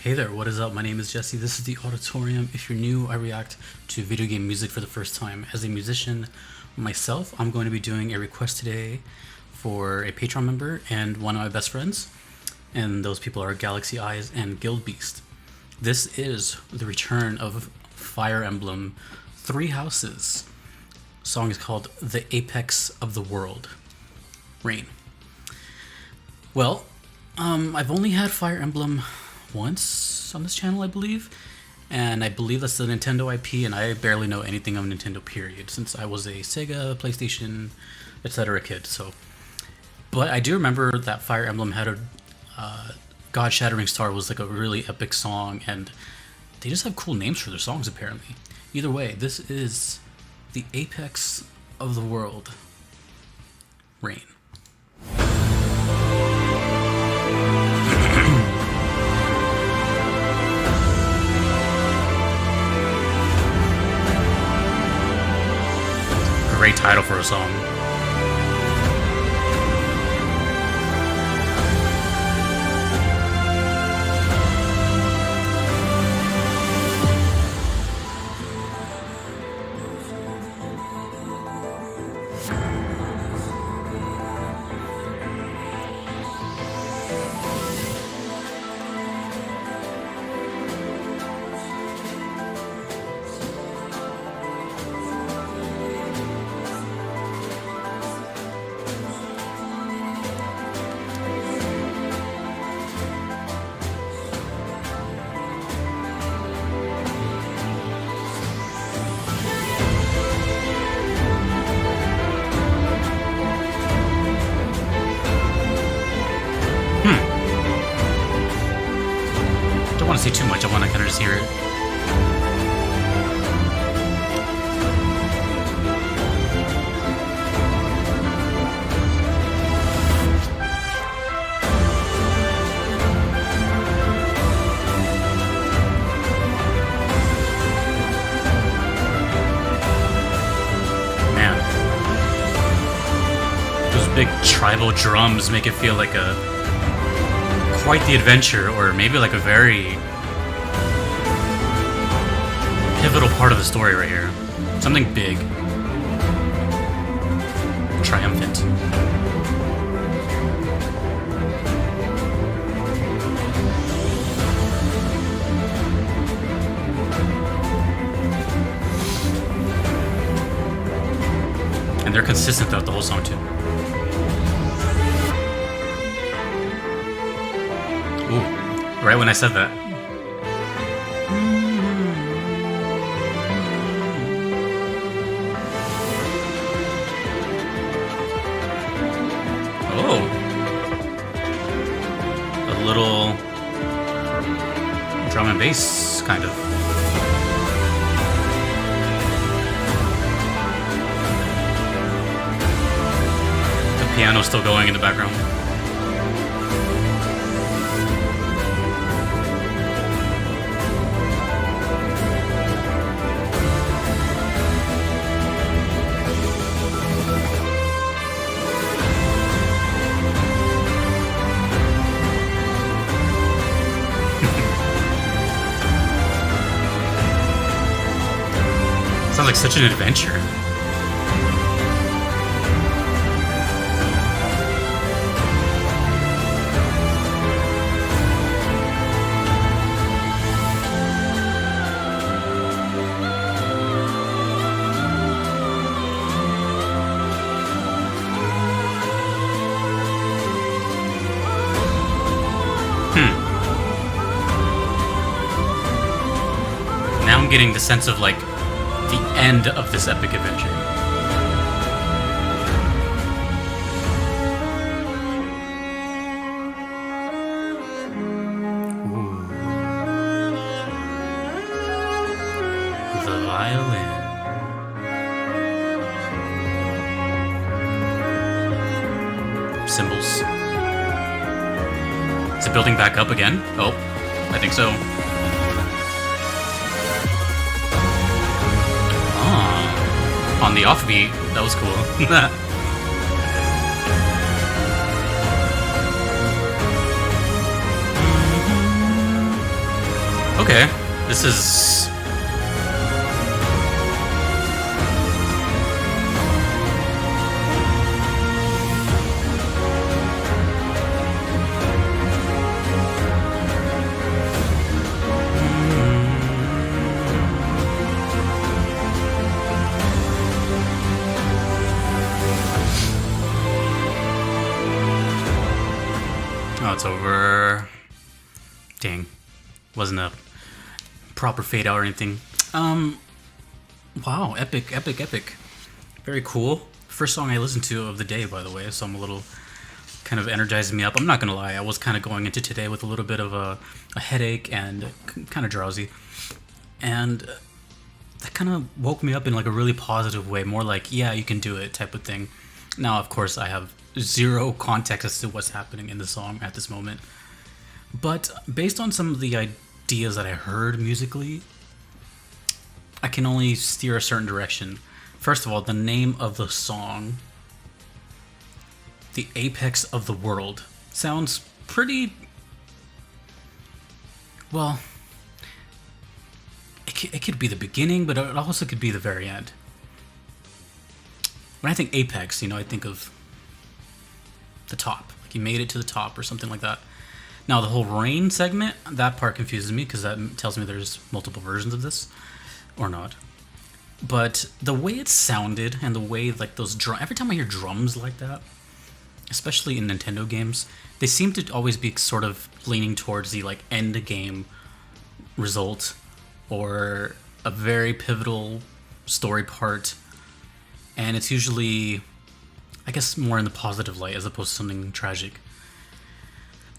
Hey there, what is up? My name is Jesse. This is the Auditorium. If you're new, I react to video game music for the first time. As a musician myself, I'm going to be doing a request today for a Patreon member and one of my best friends. And those people are Galaxy Eyes and Guild Beast. This is the return of Fire Emblem Three Houses. The song is called The Apex of the World. Rain. Well, I've only had Fire Emblem once on this channel, I believe, and I believe that's the Nintendo IP, and I barely know anything of Nintendo, period, since I was a Sega, PlayStation, etc. kid. But I do remember that Fire Emblem had a God Shattering Star was like a really epic song, and they just have cool names for their songs apparently. Either way, this is the Apex of the World. Rain. Great title for a song. Don't want to say too much, I want to kind of just hear it. Man. Those big tribal drums make it feel like quite the adventure, or maybe like a very pivotal part of the story right here. Something big. Triumphant. And they're consistent throughout the whole song too. Ooh, right when I said that. Oh. A little drum and bass, kind of. The piano's still going in the background. Sounds like such an adventure. Now I'm getting the sense of like the end of this epic adventure. Ooh. The violin. Cymbals. Is it building back up again? Oh, I think so. On the offbeat, that was cool. Okay, this is. Oh, it's over. Dang. Wasn't a proper fade out or anything. Wow, epic, epic, epic. Very cool. First song I listened to of the day, by the way, so I'm a little kind of energizing me up. I'm not gonna lie, I was kind of going into today with a little bit of a headache and kind of drowsy. And that kind of woke me up in like a really positive way, more like, yeah, you can do it type of thing. Now, of course, I have zero context as to what's happening in the song at this moment. But based on some of the ideas that I heard musically, I can only steer a certain direction. First of all, the name of the song, The Apex of the World, sounds pretty... Well, it could be the beginning, but it also could be the very end. When I think Apex, I think of the top. Like you made it to the top or something like that. Now, the whole rain segment, that part confuses me because that tells me there's multiple versions of this, or not. But the way it sounded and the way, like, those drums, every time I hear drums like that, especially in Nintendo games, they seem to always be sort of leaning towards the, like, end game result or a very pivotal story part. And it's usually, I guess, more in the positive light as opposed to something tragic.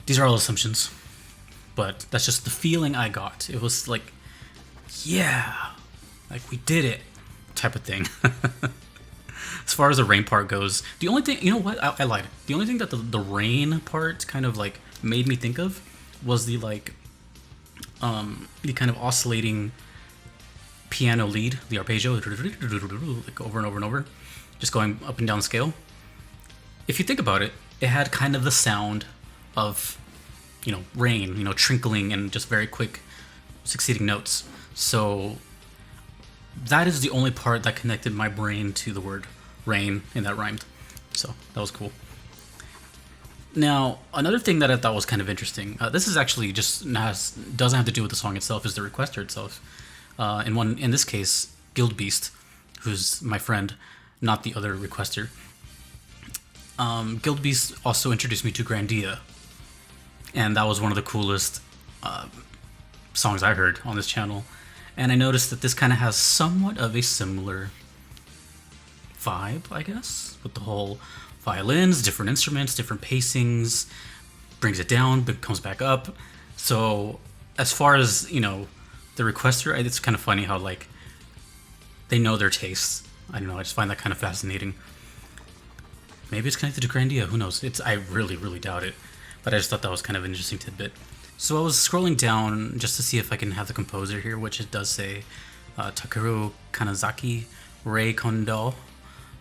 These are all assumptions, but that's just the feeling I got. It was like, yeah, like we did it, type of thing. As far as the rain part goes, the only thing, you know what, I lied. The only thing that the rain part kind of like made me think of was the like, the kind of oscillating piano lead, the arpeggio, like over and over and over, just going up and down scale. If you think about it, it had kind of the sound of, rain, trinkling and just very quick succeeding notes. So that is the only part that connected my brain to the word rain and that rhymed. So that was cool. Now, another thing that I thought was kind of interesting, this is actually just doesn't have to do with the song itself, is the requester itself. In this case, Guild Beast, who's my friend, not the other requester. Guild Beast also introduced me to Grandia, and that was one of the coolest songs I heard on this channel. And I noticed that this kind of has somewhat of a similar vibe, I guess, with the whole violins, different instruments, different pacings, brings it down, but comes back up. So as far as, the requester, it's kind of funny how, like, they know their tastes. I don't know, I just find that kind of fascinating. Maybe it's connected to Grandia, who knows? I really, really doubt it. But I just thought that was kind of an interesting tidbit. So I was scrolling down just to see if I can have the composer here, which it does say Takeru Kanazaki, Rei Kondo,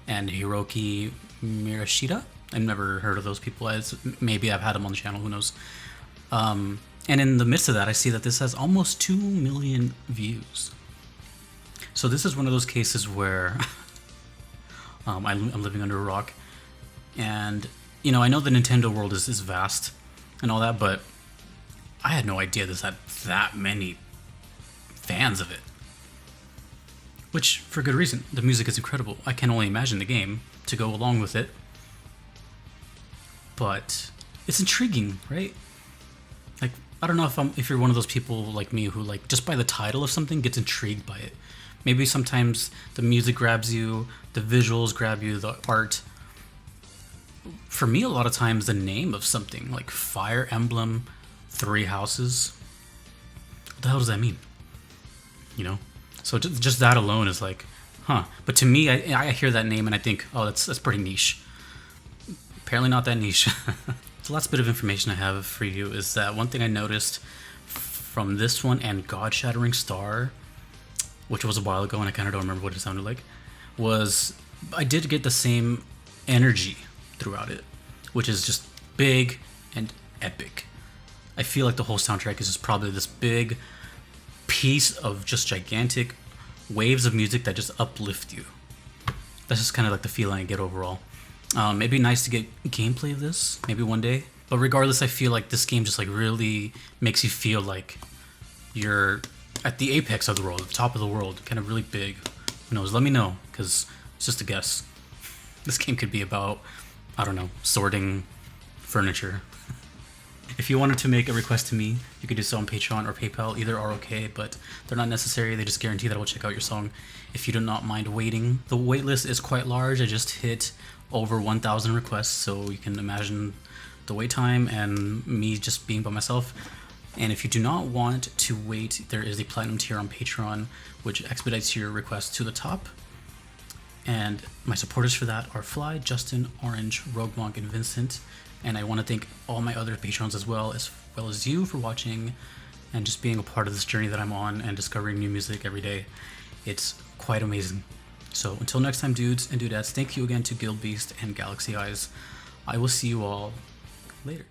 and Hiroki Mirashita. I've never heard of those people. Maybe I've had them on the channel, who knows? And in the midst of that, I see that this has almost 2 million views. So this is one of those cases where I'm living under a rock. And, I know the Nintendo world is vast and all that, but I had no idea this had that many fans of it. Which, for good reason. The music is incredible. I can only imagine the game to go along with it. But it's intriguing, right? Like, I don't know if you're one of those people like me who, like, just by the title of something gets intrigued by it. Maybe sometimes the music grabs you, the visuals grab you, the art. For me, a lot of times the name of something, like Fire Emblem, 3 Houses. What the hell does that mean? So just that alone is like, huh. But to me, I hear that name and I think, oh, that's pretty niche. Apparently not that niche. The last bit of information I have for you is that one thing I noticed from this one and God Shattering Star, which was a while ago and I kind of don't remember what it sounded like, was I did get the same energy throughout it, which is just big and epic. I feel like the whole soundtrack is just probably this big piece of just gigantic waves of music that just uplift you. That's just kind of like the feeling I get overall. It'd be nice to get gameplay of this, maybe one day. But regardless, I feel like this game just like really makes you feel like you're at the apex of the world, the top of the world, kind of really big. Who knows? Let me know, because it's just a guess. This game could be about, I don't know, sorting furniture. If you wanted to make a request to me, you could do so on Patreon or PayPal. Either are okay, but they're not necessary. They just guarantee that I will check out your song if you do not mind waiting. The waitlist is quite large. I just hit over 1,000 requests, so you can imagine the wait time and me just being by myself. And if you do not want to wait, there is a platinum tier on Patreon, which expedites your request to the top. And my supporters for that are Fly, Justin, Orange, Rogue Monk, and Vincent. And I want to thank all my other patrons as well as you for watching and just being a part of this journey that I'm on and discovering new music every day. It's quite amazing. So until next time, dudes and dudettes, thank you again to Guild Beast and Galaxy Eyes. I will see you all later.